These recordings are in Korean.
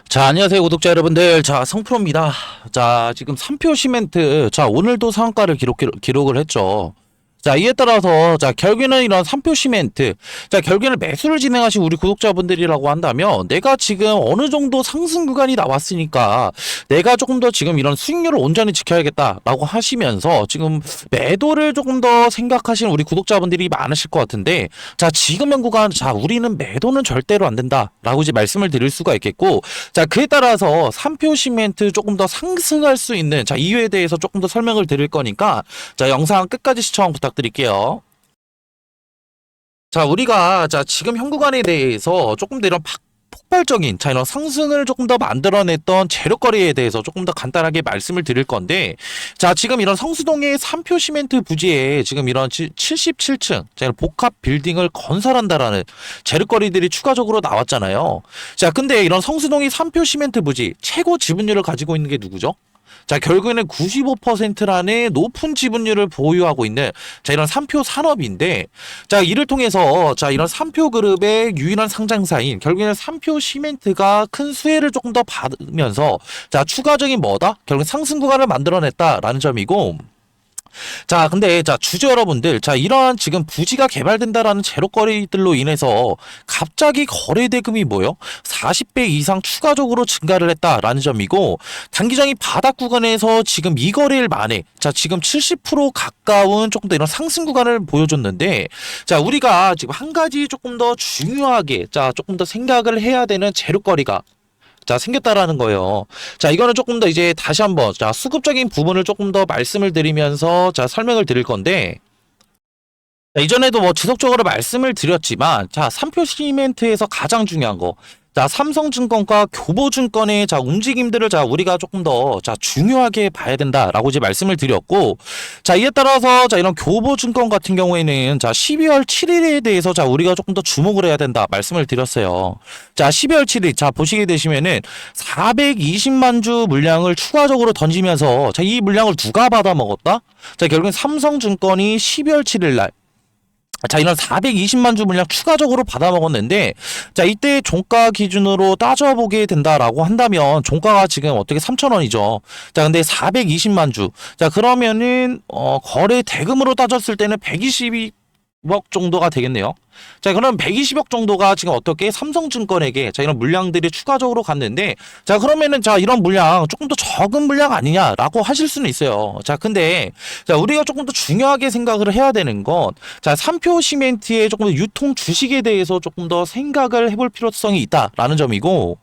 자, 안녕하세요, 구독자 여러분들. 자, 성프로입니다. 자, 지금 3표 시멘트. 자, 오늘도 상한가를 기록을 했죠. 자, 이에 따라서, 자, 결국에는 이런 3표 시멘트. 자, 결국에는 매수를 진행하신 우리 구독자분들이라고 한다면, 내가 지금 어느 정도 상승 구간이 나왔으니까, 내가 조금 더 지금 이런 수익률을 온전히 지켜야겠다라고 하시면서, 지금 매도를 조금 더 생각하시는 우리 구독자분들이 많으실 것 같은데, 자, 지금 현 구간, 자, 우리는 매도는 절대로 안 된다라고 이제 말씀을 드릴 수가 있겠고, 자, 그에 따라서 3표 시멘트 조금 더 상승할 수 있는, 자, 이유에 대해서 조금 더 설명을 드릴 거니까, 자, 영상 끝까지 시청 부탁드릴게요. 자, 우리가, 자, 지금 현 구간에 대해서 조금 더 이런 폭발적인, 자, 이런 상승을 조금 더 만들어냈던 재료거리에 대해서 조금 더 간단하게 말씀을 드릴 건데, 자, 지금 이런 성수동의 3표 시멘트 부지에 지금 이런 77층, 자, 이런 복합 빌딩을 건설한다라는 재료거리들이 추가적으로 나왔잖아요. 자, 근데 이런 성수동의 3표 시멘트 부지, 최고 지분율을 가지고 있는 게 누구죠? 자, 결국에는 95%라는 높은 지분율을 보유하고 있는, 자, 이런 3표 산업인데, 자, 이를 통해서, 자, 이런 3표 그룹의 유일한 상장사인, 결국에는 3표 시멘트가 큰 수혜를 조금 더 받으면서, 자, 추가적인 뭐다? 결국 상승 구간을 만들어냈다라는 점이고, 자, 근데 자, 주주 여러분들, 자, 이러한 지금 부지가 개발된다라는 재료거리들로 인해서 갑자기 거래 대금이 뭐요? 40배 이상 추가적으로 증가를 했다라는 점이고, 단기적인 바닥 구간에서 지금 이 거래일 만에, 자, 지금 70% 가까운 조금 더 이런 상승 구간을 보여줬는데, 자, 우리가 지금 한 가지 조금 더 중요하게, 자, 조금 더 생각을 해야 되는 재료거리가 자, 생겼다라는 거예요. 자, 이거는 조금 더 이제 다시 한번, 자, 수급적인 부분을 조금 더 말씀을 드리면서, 자, 설명을 드릴 건데, 자, 이전에도 뭐 지속적으로 말씀을 드렸지만, 자, 3표 시멘트에서 가장 중요한 거, 자, 삼성증권과 교보증권의 자, 움직임들을 자, 우리가 조금 더 자, 중요하게 봐야 된다라고 이제 말씀을 드렸고, 자, 이에 따라서 자, 이런 교보증권 같은 경우에는 자, 12월 7일에 대해서 자, 우리가 조금 더 주목을 해야 된다 말씀을 드렸어요. 자, 12월 7일 자, 보시게 되시면은 420만 주 물량을 추가적으로 던지면서 자, 이 물량을 누가 받아 먹었다? 자, 결국엔 삼성증권이 12월 7일 날 자, 이런 420만 주 물량 추가적으로 받아먹었는데, 자, 이때 종가 기준으로 따져보게 된다라고 한다면, 종가가 지금 어떻게 3,000원이죠. 자, 근데 420만 주. 자, 그러면은, 거래 대금으로 따졌을 때는 120억 정도가 되겠네요. 자, 그럼 120억 정도가 지금 어떻게 삼성증권에게 자, 이런 물량들이 추가적으로 갔는데, 자, 그러면은 자, 이런 물량 조금 더 적은 물량 아니냐라고 하실 수는 있어요. 자, 근데 자, 우리가 조금 더 중요하게 생각을 해야 되는 건, 자, 3표 시멘트의 조금 더 유통 주식에 대해서 조금 더 생각을 해볼 필요성이 있다라는 점이고,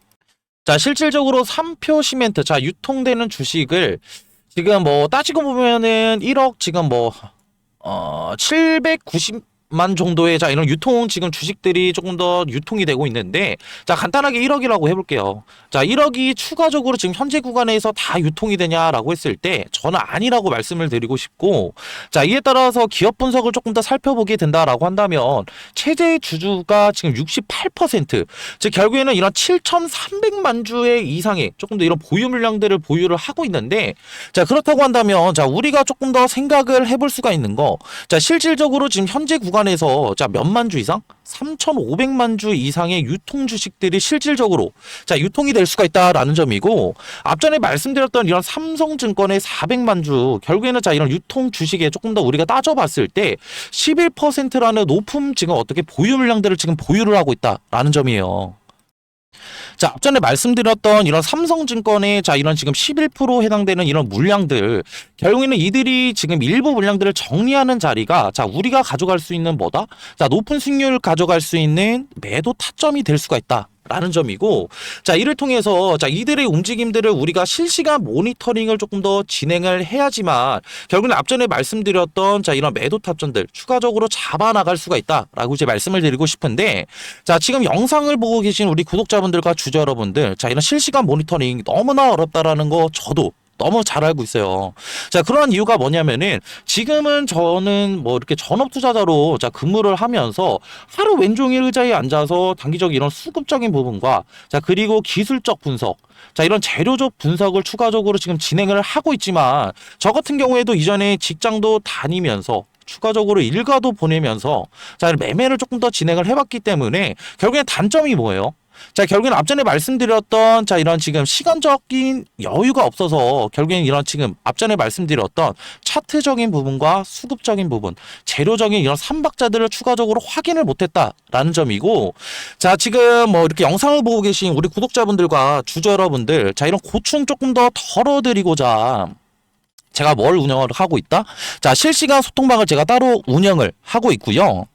자, 실질적으로 3표 시멘트, 자, 유통되는 주식을 지금 뭐 따지고 보면은 1억 지금 뭐 790만 정도의 자, 이런 유통 지금 주식들이 조금 더 유통이 되고 있는데, 자, 간단하게 1억이라고 해볼게요. 자, 1억이 추가적으로 지금 현재 구간에서 다 유통이 되냐라고 했을 때 저는 아니라고 말씀을 드리고 싶고, 자, 이에 따라서 기업 분석을 조금 더 살펴보게 된다라고 한다면 최대 주주가 지금 68%, 즉 결국에는 이런 7,300만 주의 이상의 조금 더 이런 보유 물량들을 보유를 하고 있는데, 자, 그렇다고 한다면 자, 우리가 조금 더 생각을 해볼 수가 있는 거, 자, 실질적으로 지금 현재 구간에서 자, 몇만 주 이상? 3,500만 주 이상의 유통 주식들이 실질적으로 자, 유통이 될 수가 있다라는 점이고, 앞전에 말씀드렸던 이런 삼성증권의 400만 주, 결국에는 자, 이런 유통 주식에 조금 더 우리가 따져봤을 때 11%라는 높은 지금 어떻게 보유 물량들을 지금 보유를 하고 있다라는 점이에요. 자, 앞전에 말씀드렸던 이런 삼성증권의 자, 이런 지금 11% 해당되는 이런 물량들, 결국에는 이들이 지금 일부 물량들을 정리하는 자리가, 자, 우리가 가져갈 수 있는 뭐다? 자, 높은 수익률을 가져갈 수 있는 매도 타점이 될 수가 있다. 라는 점이고, 자, 이를 통해서 자, 이들의 움직임들을 우리가 실시간 모니터링을 조금 더 진행을 해야지만 결국은 앞전에 말씀드렸던 자, 이런 매도 타점들 추가적으로 잡아 나갈 수가 있다라고 이제 말씀을 드리고 싶은데, 자, 지금 영상을 보고 계신 우리 구독자분들과 주주 여러분들, 자, 이런 실시간 모니터링 너무나 어렵다라는 거 저도 너무 잘 알고 있어요. 자, 그러한 이유가 뭐냐면은 지금은 저는 뭐 이렇게 전업 투자자로 자, 근무를 하면서 하루 왼종일 의자에 앉아서 단기적 이런 수급적인 부분과, 자, 그리고 기술적 분석, 자, 이런 재료적 분석을 추가적으로 지금 진행을 하고 있지만, 저 같은 경우에도 이전에 직장도 다니면서 추가적으로 일가도 보내면서 자, 매매를 조금 더 진행을 해봤기 때문에 결국엔 단점이 뭐예요? 자, 결국엔 앞전에 말씀드렸던 자, 이런 지금 시간적인 여유가 없어서 결국엔 이런 지금 앞전에 말씀드렸던 차트적인 부분과 수급적인 부분, 재료적인 이런 삼박자들을 추가적으로 확인을 못했다라는 점이고, 자, 지금 뭐 이렇게 영상을 보고 계신 우리 구독자분들과 주주 여러분들, 자, 이런 고충 조금 더 덜어드리고자 제가 뭘 운영을 하고 있다? 자, 실시간 소통방을 제가 따로 운영을 하고 있고요.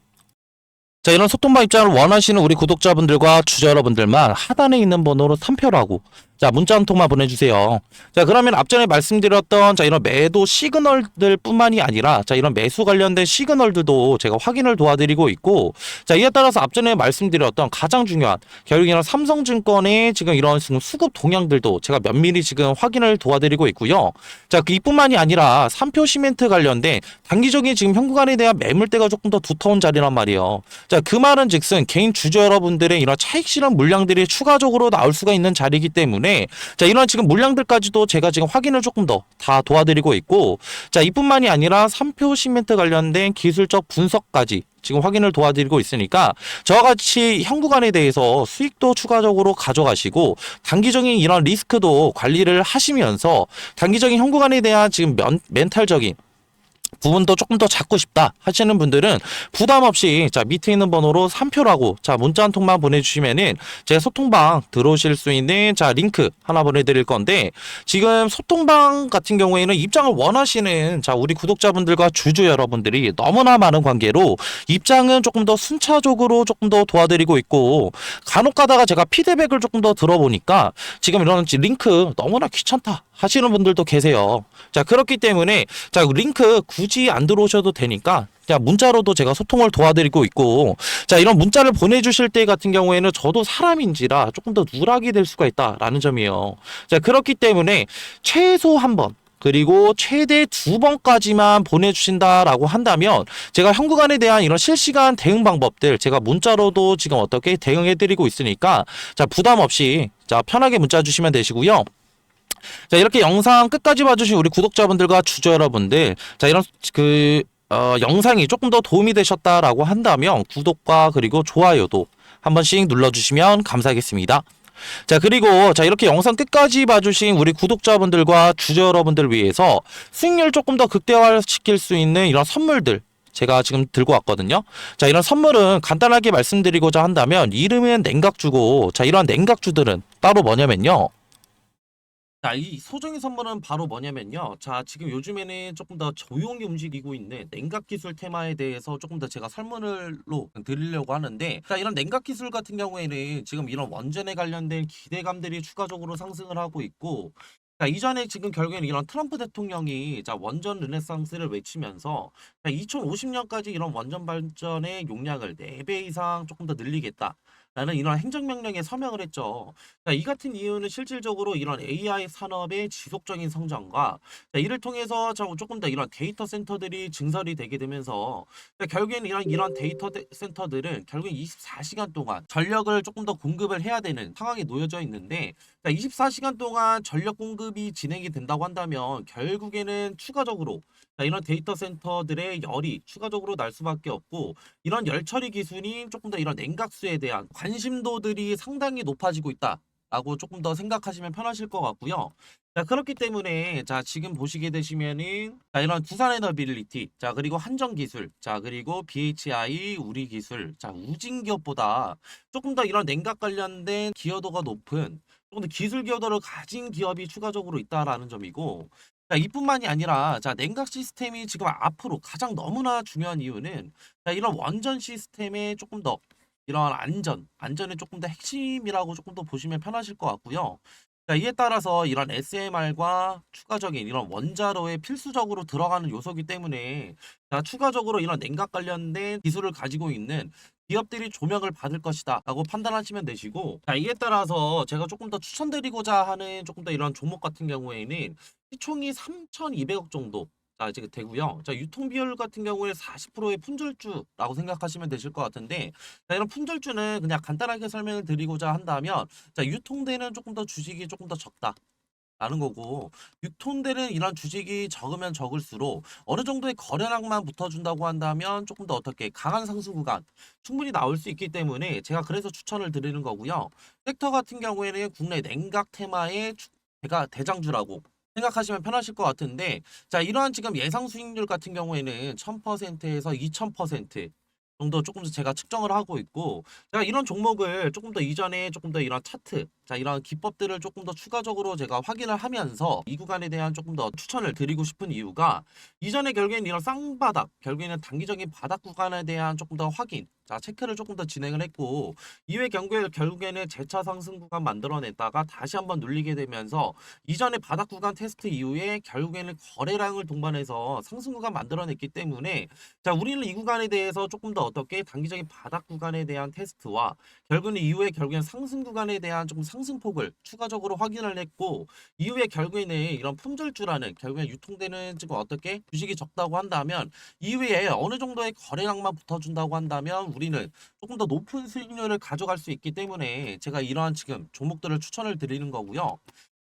자, 이런 소통방 입장을 원하시는 우리 구독자분들과 주주 여러분들만 하단에 있는 번호로 3표라고 자, 문자 한 통만 보내주세요. 자, 그러면 앞전에 말씀드렸던 자, 이런 매도 시그널들 뿐만이 아니라 자, 이런 매수 관련된 시그널들도 제가 확인을 도와드리고 있고, 자, 이에 따라서 앞전에 말씀드렸던 가장 중요한 결국에는 삼성증권의 지금 이런 지금 수급 동향들도 제가 면밀히 지금 확인을 도와드리고 있고요. 자, 그 이뿐만이 아니라 3표 시멘트 관련된 단기적인 지금 현구간에 대한 매물대가 조금 더 두터운 자리란 말이에요. 자, 그 말은 즉슨 개인 주주 여러분들의 이런 차익 실현 물량들이 추가적으로 나올 수가 있는 자리이기 때문에 자, 이런 지금 물량들까지도 제가 지금 확인을 조금 더 다 도와드리고 있고, 자, 이뿐만이 아니라 3표 시멘트 관련된 기술적 분석까지 지금 확인을 도와드리고 있으니까 저와 같이 현구간에 대해서 수익도 추가적으로 가져가시고 단기적인 이런 리스크도 관리를 하시면서 단기적인 현구간에 대한 지금 멘탈적인 부분도 조금 더 잡고 싶다 하시는 분들은 부담 없이 자, 밑에 있는 번호로 3표라고 자, 문자 한 통만 보내주시면은 제 소통방 들어오실 수 있는 자, 링크 하나 보내드릴 건데, 지금 소통방 같은 경우에는 입장을 원하시는 자, 우리 구독자분들과 주주 여러분들이 너무나 많은 관계로 입장은 조금 더 순차적으로 조금 더 도와드리고 있고, 간혹 가다가 제가 피드백을 조금 더 들어보니까 지금 이런 링크 너무나 귀찮다 하시는 분들도 계세요. 자, 그렇기 때문에 자, 링크 굳이 안 들어오셔도 되니까 자, 문자로도 제가 소통을 도와드리고 있고, 자, 이런 문자를 보내주실 때 같은 경우에는 저도 사람인지라 조금 더 누락이 될 수가 있다라는 점이에요. 자, 그렇기 때문에 최소 한 번 그리고 최대 2번까지만 보내주신다라고 한다면 제가 현구간에 대한 이런 실시간 대응 방법들 제가 문자로도 지금 어떻게 대응해드리고 있으니까 자, 부담 없이 자, 편하게 문자 주시면 되시고요. 자, 이렇게 영상 끝까지 봐주신 우리 구독자분들과 주주 여러분들, 자, 이런 영상이 조금 더 도움이 되셨다라고 한다면 구독과 그리고 좋아요도 한 번씩 눌러주시면 감사하겠습니다. 자, 그리고 자, 이렇게 영상 끝까지 봐주신 우리 구독자분들과 주주 여러분들 위해서 수익률 조금 더 극대화시킬 수 있는 이런 선물들 제가 지금 들고 왔거든요. 자, 이런 선물은 간단하게 말씀드리고자 한다면 이름은 냉각주고, 자, 이런 냉각주들은 따로 뭐냐면요. 자, 이 소정의 선물은 바로 뭐냐면요. 자, 지금 요즘에는 조금 더 조용히 움직이고 있는 냉각 기술 테마에 대해서 조금 더 제가 설문을로 드리려고 하는데, 자, 이런 냉각 기술 같은 경우에는 지금 이런 원전에 관련된 기대감들이 추가적으로 상승을 하고 있고, 자, 이전에 지금 결국에는 이런 트럼프 대통령이 자, 원전 르네상스를 외치면서 자, 2050년까지 이런 원전 발전의 용량을 4배 이상 조금 더 늘리겠다. 라는 이런 행정명령에 서명을 했죠. 자, 이 같은 이유는 실질적으로 이런 AI 산업의 지속적인 성장과 자, 이를 통해서 조금 더 이런 데이터 센터들이 증설이 되게 되면서 자, 결국에는 이런 데이터 센터들은 결국 24시간 동안 전력을 조금 더 공급을 해야 되는 상황에 놓여져 있는데, 자, 24시간 동안 전력 공급이 진행이 된다고 한다면 결국에는 추가적으로 자, 이런 데이터 센터들의 열이 추가적으로 날 수밖에 없고, 이런 열 처리 기술이 조금 더 이런 냉각수에 대한 관심도들이 상당히 높아지고 있다라고 조금 더 생각하시면 편하실 것 같고요. 자, 그렇기 때문에 자, 지금 보시게 되시면은 자, 이런 두산에너빌리티, 자, 그리고 한전기술, 자, 그리고 BHI 우리기술, 자, 우진기업보다 조금 더 이런 냉각 관련된 기여도가 높은 조금 더 기술 기여도를 가진 기업이 추가적으로 있다라는 점이고, 자, 이뿐만이 아니라 자, 냉각 시스템이 지금 앞으로 가장 너무나 중요한 이유는 자, 이런 원전 시스템의 조금 더 이런 안전의 조금 더 핵심이라고 조금 더 보시면 편하실 것 같고요. 자, 이에 따라서 이런 SMR과 추가적인 이런 원자로에 필수적으로 들어가는 요소이기 때문에 자, 추가적으로 이런 냉각 관련된 기술을 가지고 있는 기업들이 조명을 받을 것이다 라고 판단하시면 되시고, 자, 이에 따라서 제가 조금 더 추천드리고자 하는 조금 더 이런 종목 같은 경우에는 시총이 3,200억 정도 자, 지금 되고요. 자, 유통 비율 같은 경우에 40%의 품절주라고 생각하시면 되실 것 같은데, 자, 이런 품절주는 그냥 간단하게 설명을 드리고자 한다면 자, 유통되는 조금 더 주식이 조금 더 적다. 라는 거고, 6톤 되는 이런 주식이 적으면 적을수록 어느 정도의 거래량만 붙어준다고 한다면 조금 더 어떻게 강한 상승 구간 충분히 나올 수 있기 때문에 제가 그래서 추천을 드리는 거고요. 섹터 같은 경우에는 국내 냉각 테마의 제가 대장주라고 생각하시면 편하실 것 같은데, 자, 이러한 지금 예상 수익률 같은 경우에는 1000%에서 2000% 정도 조금 더 제가 측정을 하고 있고, 제가 이런 종목을 조금 더 이전에 조금 더 이런 차트, 자, 이런 기법들을 조금 더 추가적으로 제가 확인을 하면서 이 구간에 대한 조금 더 추천을 드리고 싶은 이유가, 이전에 결국에는 이런 쌍바닥, 결국에는 단기적인 바닥 구간에 대한 조금 더 확인, 자, 체크를 조금 더 진행을 했고, 이후에 결국에는 재차 상승 구간 만들어냈다가 다시 한번 눌리게 되면서 이전에 바닥 구간 테스트 이후에 결국에는 거래량을 동반해서 상승 구간 만들어냈기 때문에, 자, 우리는 이 구간에 대해서 조금 더 어떻게 단기적인 바닥 구간에 대한 테스트와 결국에는 상승 구간에 대한 조금 상승폭을 추가적으로 확인을 했고, 이후에 결국에는 이런 품절주라는 결국에 유통되는 지금 어떻게 주식이 적다고 한다면, 이후에 어느 정도의 거래량만 붙어준다고 한다면 우리는 조금 더 높은 수익률을 가져갈 수 있기 때문에 제가 이러한 지금 종목들을 추천을 드리는 거고요.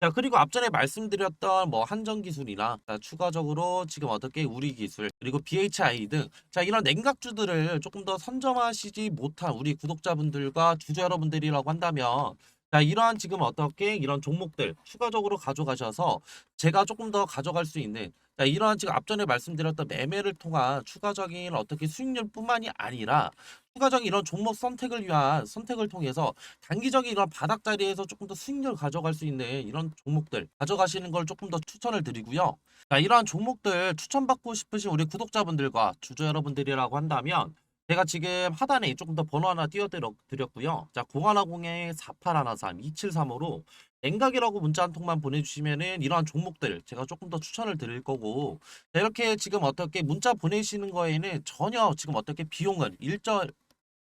자, 그리고 앞전에 말씀드렸던 뭐 한전기술이나, 자, 추가적으로 지금 어떻게 우리기술 그리고 BHI 등, 자, 이런 냉각주들을 조금 더 선점하시지 못한 우리 구독자분들과 주주 여러분들이라고 한다면, 자, 이러한 지금 어떻게 이런 종목들 추가적으로 가져가셔서 제가 조금 더 가져갈 수 있는, 자, 이러한 지금 앞전에 말씀드렸던 매매를 통한 추가적인 어떻게 수익률뿐만이 아니라 추가적인 이런 종목 선택을 위한 선택을 통해서 단기적인 이런 바닥 자리에서 조금 더 수익률 가져갈 수 있는 이런 종목들 가져가시는 걸 조금 더 추천을 드리고요. 자, 이러한 종목들 추천받고 싶으신 우리 구독자분들과 주주 여러분들이라고 한다면, 제가 지금 하단에 조금 더 번호 하나 띄워드렸고요. 자, 0110-4813-2735로 냉각이라고 문자 한 통만 보내주시면은 이러한 종목들 제가 조금 더 추천을 드릴 거고, 자, 이렇게 지금 어떻게 문자 보내시는 거에는 전혀 지금 어떻게 비용은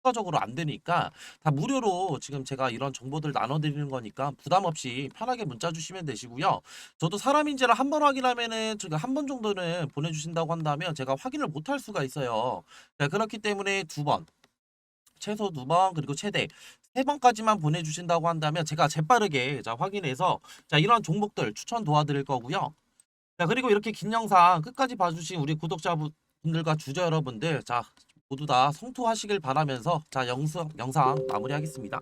추가적으로 안 되니까 다 무료로 지금 제가 이런 정보들 나눠드리는 거니까 부담 없이 편하게 문자 주시면 되시고요. 저도 사람인지를 한 번 확인하면은 지금 한 번 정도는 보내주신다고 한다면 제가 확인을 못 할 수가 있어요. 자, 그렇기 때문에 두 번, 최소 두 번, 그리고 최대 세 번까지만 보내주신다고 한다면 제가 재빠르게 자 확인해서 자 이런 종목들 추천 도와드릴 거고요. 자, 그리고 이렇게 긴 영상 끝까지 봐주신 우리 구독자분들과 주주 여러분들, 자, 모두 다 성투하시길 바라면서 자 영상 마무리하겠습니다.